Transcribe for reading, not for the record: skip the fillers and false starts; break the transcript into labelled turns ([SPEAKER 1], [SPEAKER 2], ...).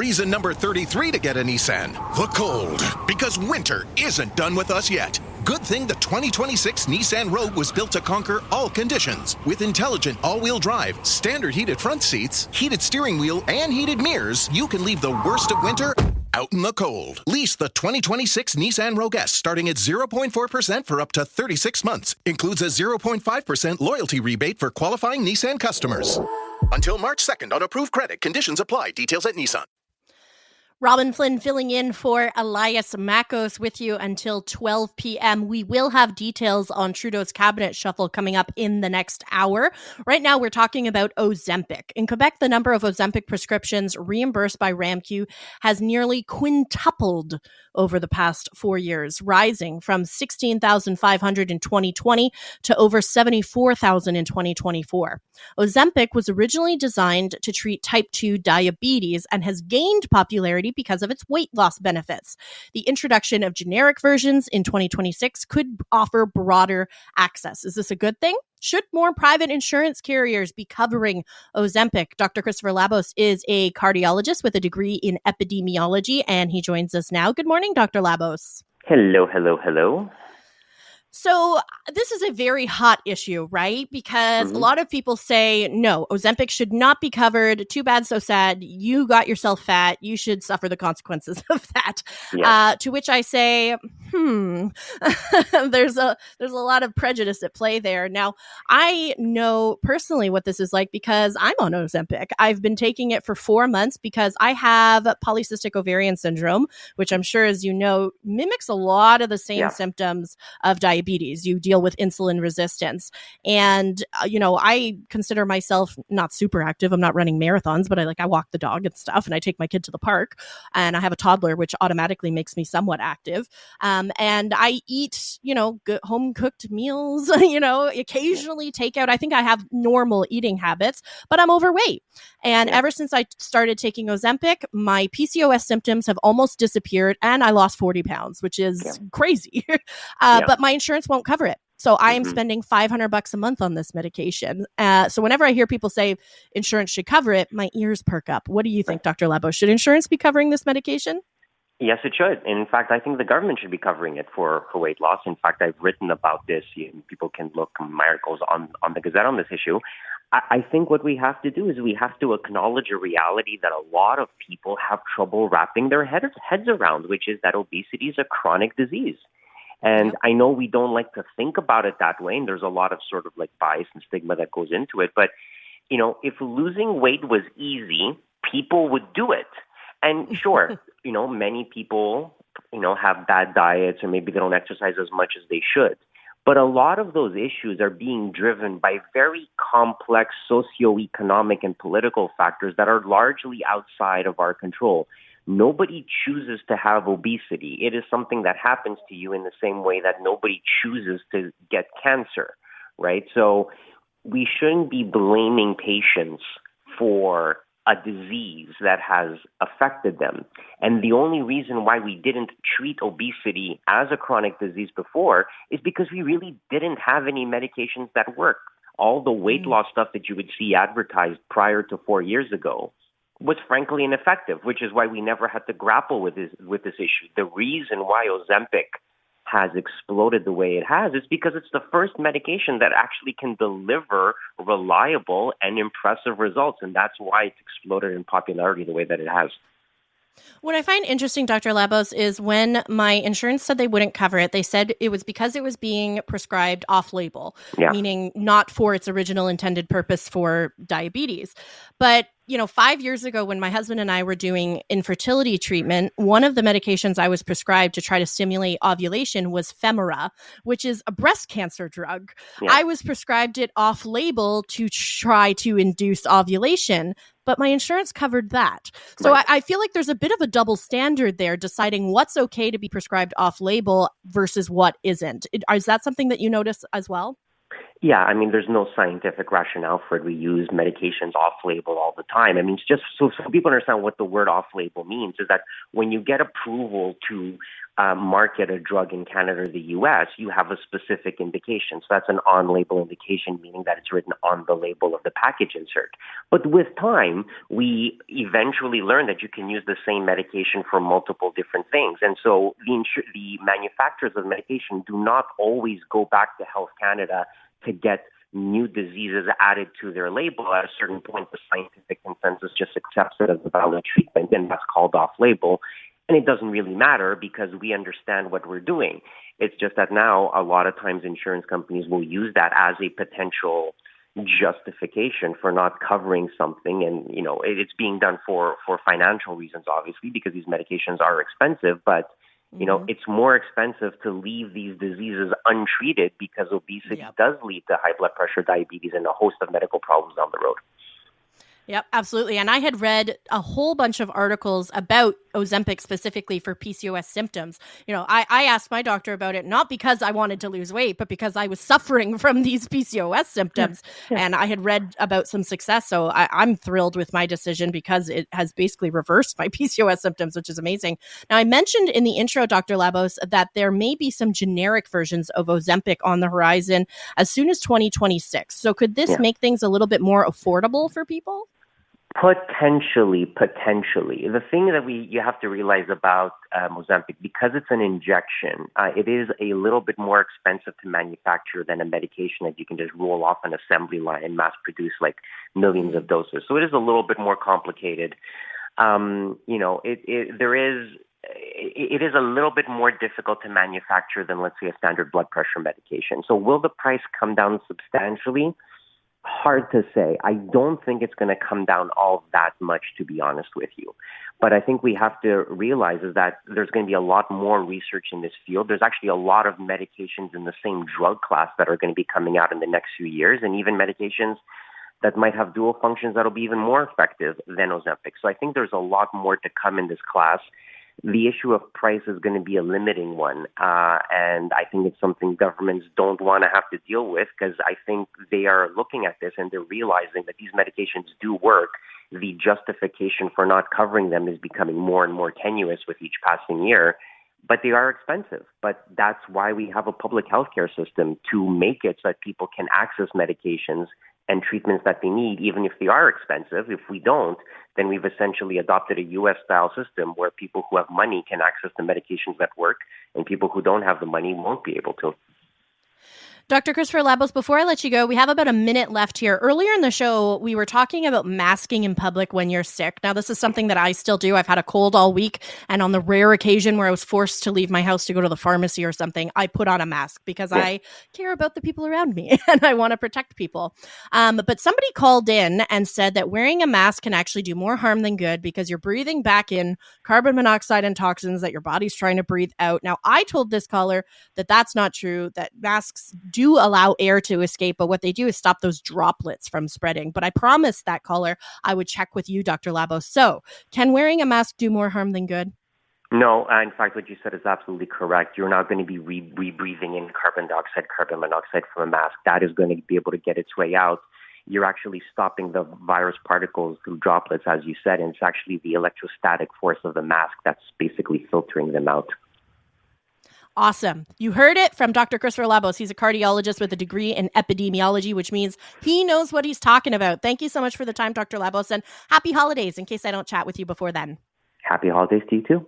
[SPEAKER 1] reason number 33 to get a Nissan. The cold. Because winter isn't done with us yet. Good thing the 2026 Nissan Rogue was built to conquer all conditions. With intelligent all-wheel drive, standard heated front seats, heated steering wheel, and heated mirrors, you can leave the worst of winter out in the cold. Lease the 2026 Nissan Rogue S starting at 0.4% for up to 36 months. Includes a 0.5% loyalty rebate for qualifying Nissan customers. Until March 2nd on approved credit. Conditions apply. Details at Nissan.
[SPEAKER 2] Robin Flynn filling in for Elias Makos with you until 12 p.m. We will have details on Trudeau's cabinet shuffle coming up in the next hour. Right now, we're talking about Ozempic. In Quebec, the number of Ozempic prescriptions reimbursed by RAMQ has nearly quintupled over the past 4 years, rising from 16,500 in 2020 to over 74,000 in 2024. Ozempic was originally designed to treat type 2 diabetes and has gained popularity because of its weight loss benefits. The introduction of generic versions in 2026 could offer broader access. Is this a good thing? Should more private insurance carriers be covering Ozempic? Dr. Christopher Labos is a cardiologist with a degree in epidemiology, and he joins us now. Good morning, Dr. Labos.
[SPEAKER 3] Hello.
[SPEAKER 2] So this is a very hot issue, right? Because a lot of people say, no, Ozempic should not be covered. Too bad, so sad. You got yourself fat. You should suffer the consequences of that.
[SPEAKER 3] Yes.
[SPEAKER 2] To which I say, there's a lot of prejudice at play there. Now, I know personally what this is like because I'm on Ozempic. I've been taking it for 4 months because I have polycystic ovarian syndrome, which I'm sure, as you know, mimics a lot of the same symptoms of diabetes. You deal with insulin resistance. And, I consider myself not super active. I'm not running marathons, but I walk the dog and stuff, and I take my kid to the park, and I have a toddler, which automatically makes me somewhat active. And I eat, good home cooked meals, occasionally take out. I think I have normal eating habits, but I'm overweight. And ever since I started taking Ozempic, my PCOS symptoms have almost disappeared, and I lost 40 pounds, which is crazy. But my insurance won't cover it. So I am spending $500 a month on this medication. So whenever I hear people say insurance should cover it, my ears perk up. What do you think, Dr. Labos? Should insurance be covering this medication?
[SPEAKER 3] Yes, it should. In fact, I think the government should be covering it for weight loss. In fact, I've written about this. People can look my articles on the Gazette on this issue. I think what we have to do is we have to acknowledge a reality that a lot of people have trouble wrapping their heads around, which is that obesity is a chronic disease. And I know we don't like to think about it that way, and there's a lot of sort of bias and stigma that goes into it. But, if losing weight was easy, people would do it. And sure, many people, have bad diets, or maybe they don't exercise as much as they should. But a lot of those issues are being driven by very complex socioeconomic and political factors that are largely outside of our control. Nobody chooses to have obesity. It is something that happens to you in the same way that nobody chooses to get cancer, right? So we shouldn't be blaming patients for a disease that has affected them. And the only reason why we didn't treat obesity as a chronic disease before is because we really didn't have any medications that work. All the weight loss stuff that you would see advertised prior to 4 years ago was frankly ineffective, which is why we never had to grapple with this issue. The reason why Ozempic has exploded the way it has is because it's the first medication that actually can deliver reliable and impressive results, and that's why it's exploded in popularity the way that it has.
[SPEAKER 2] What I find interesting, Dr. Labos, is when my insurance said they wouldn't cover it, they said it was because it was being prescribed off-label, meaning not for its original intended purpose for diabetes. But 5 years ago when my husband and I were doing infertility treatment, one of the medications I was prescribed to try to stimulate ovulation was Femara, which is a breast cancer drug. I was prescribed it off-label to try to induce ovulation, but my insurance covered that. So I feel like there's a bit of a double standard there, deciding what's okay to be prescribed off-label versus what isn't. Is that something that you notice as well?
[SPEAKER 3] Yeah, I mean, there's no scientific rationale for it. We use medications off-label all the time. I mean, it's just so people understand what the word off-label means is that when you get approval to market a drug in Canada or the U.S., you have a specific indication. So that's an on-label indication, meaning that it's written on the label of the package insert. But with time, we eventually learn that you can use the same medication for multiple different things. And so the manufacturers of medication do not always go back to Health Canada to get new diseases added to their label. At a certain point, the scientific consensus just accepts it as a valid treatment, and that's called off-label. And it doesn't really matter because we understand what we're doing. It's just that now a lot of times insurance companies will use that as a potential justification for not covering something. And, you know, it's being done for financial reasons, obviously, because these medications are expensive. But you know, it's more expensive to leave these diseases untreated because obesity does lead to high blood pressure, diabetes, and a host of medical problems down the road.
[SPEAKER 2] Yep, absolutely. And I had read a whole bunch of articles about Ozempic specifically for PCOS symptoms. You know, I asked my doctor about it, not because I wanted to lose weight, but because I was suffering from these PCOS symptoms. Yeah. And I had read about some success. So I'm thrilled with my decision because it has basically reversed my PCOS symptoms, which is amazing. Now, I mentioned in the intro, Dr. Labos, that there may be some generic versions of Ozempic on the horizon as soon as 2026. So could this make things a little bit more affordable for people?
[SPEAKER 3] Potentially. The thing that you have to realize about Ozempic, because it's an injection, it is a little bit more expensive to manufacture than a medication that you can just roll off an assembly line and mass produce like millions of doses. So it is a little bit more complicated. You know, it is a little bit more difficult to manufacture than, let's say, a standard blood pressure medication. So will the price come down substantially? Hard to say. I don't think it's going to come down all that much, to be honest with you. But I think we have to realize is that there's going to be a lot more research in this field. There's actually a lot of medications in the same drug class that are going to be coming out in the next few years, and even medications that might have dual functions that'll be even more effective than Ozempic. So I think there's a lot more to come in this class. The issue of price is going to be a limiting one, and I think it's something governments don't want to have to deal with because I think they are looking at this and they're realizing that these medications do work. The justification for not covering them is becoming more and more tenuous with each passing year, but they are expensive. But that's why we have a public healthcare system to make it so that people can access medications and treatments that they need, even if they are expensive. If we don't, then we've essentially adopted a U.S.-style system where people who have money can access the medications that work, and people who don't have the money won't be able to.
[SPEAKER 2] Dr. Christopher Labos, before I let you go, we have about a minute left here. Earlier in the show, we were talking about masking in public when you're sick. Now, this is something that I still do. I've had a cold all week, and on the rare occasion where I was forced to leave my house to go to the pharmacy or something, I put on a mask because I care about the people around me and I want to protect people. But somebody called in and said that wearing a mask can actually do more harm than good because you're breathing back in carbon monoxide and toxins that your body's trying to breathe out. Now, I told this caller that that's not true, that masks do allow air to escape, but what they do is stop those droplets from spreading. But I promised that caller I would check with you, Dr. Labos. So, can wearing a mask do more harm than good?
[SPEAKER 3] No, in fact, what you said is absolutely correct. You're not going to be rebreathing in carbon dioxide, carbon monoxide from a mask. That is going to be able to get its way out. You're actually stopping the virus particles through droplets, as you said, and it's actually the electrostatic force of the mask that's basically filtering them out.
[SPEAKER 2] Awesome. You heard it from Dr. Christopher Labos. He's a cardiologist with a degree in epidemiology, which means he knows what he's talking about. Thank you so much for the time, Dr. Labos, and happy holidays in case I don't chat with you before then.
[SPEAKER 3] Happy holidays to you too.